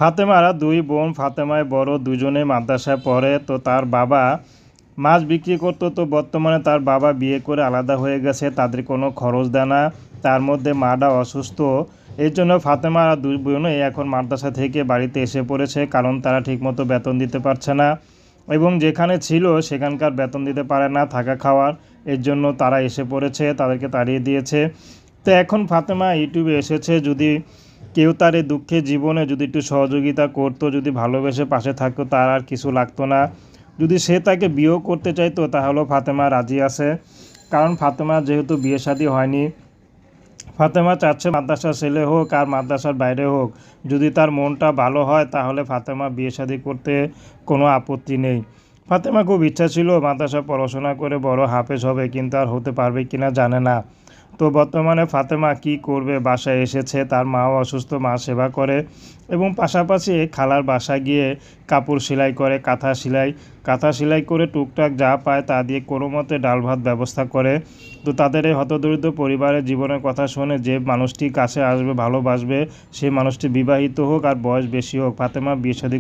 ফাতেমার দুই বোন, ফাতেমায় বড়, দুজনেই মাদ্রাসায় পড়ে। তো তার বাবা মাছ বিক্রি করতো। তো বর্তমানে তার বাবা বিয়ে করে আলাদা হয়ে গেছে, তাদের কোনো খরচ দেয় না। তার মধ্যে মাটা অসুস্থ, এই জন্য ফাতেমা আর দুই বোনই এখন মাদ্রাসা থেকে বাড়িতে এসে পড়েছে, কারণ তারা ঠিকমতো বেতন দিতে পারছে না এবং যেখানে ছিল সেখানকার বেতন দিতে পারে না থাকা খাওয়ার। এর জন্য তারা এসে পড়েছে, তাদেরকে তাড়িয়ে দিয়েছে। তো এখন ফাতেমা ইউটিউবে এসেছে, যদি কেউ তার এই দুঃখের জীবনে যদি একটু সহযোগিতা করতো, যদি ভালোবেসে পাশে থাকতো, তার আর কিছু লাগতো না। যদি সে তাকে বিয়েও করতে চাইতো তাহলেও ফাতেমা রাজি আছে, কারণ ফাতেমা যেহেতু বিয়ে শাদী হয়নি। ফাতেমা চাচ্ছে মাদ্রাসার ছেলে হোক আর মাদ্রাসার বাইরে হোক, যদি তার মনটা ভালো হয় তাহলে ফাতেমা বিয়ে শাদী করতে কোনো আপত্তি নেই। ফাতেমা খুব ইচ্ছা ছিল মাদ্রাসা পড়াশোনা করে বড় হাফেজ হবে, কিন্তু আর হতে পারবে কিনা জানে না। তো বর্তমানে ফাতেমা কি করবে, বাসায় এসেছে, তার মাও অসুস্থ, মা সেবা করে এবং পাশাপাশি খালার বাসায় গিয়ে কাপড় সেলাই করে, কাঁথা সেলাই করে টুকটাক যা পায় তা দিয়ে কোনো মতে ডাল ভাত ব্যবস্থা করে। তো তাদের এই হতদরিদ্র পরিবারের জীবনের কথা শুনে যে মানুষটি কাছে আসবে, ভালোবাসবে, সেই মানুষটি বিবাহিত হোক আর বয়স বেশি হোক, ফাতেমা বিয়ে শাদী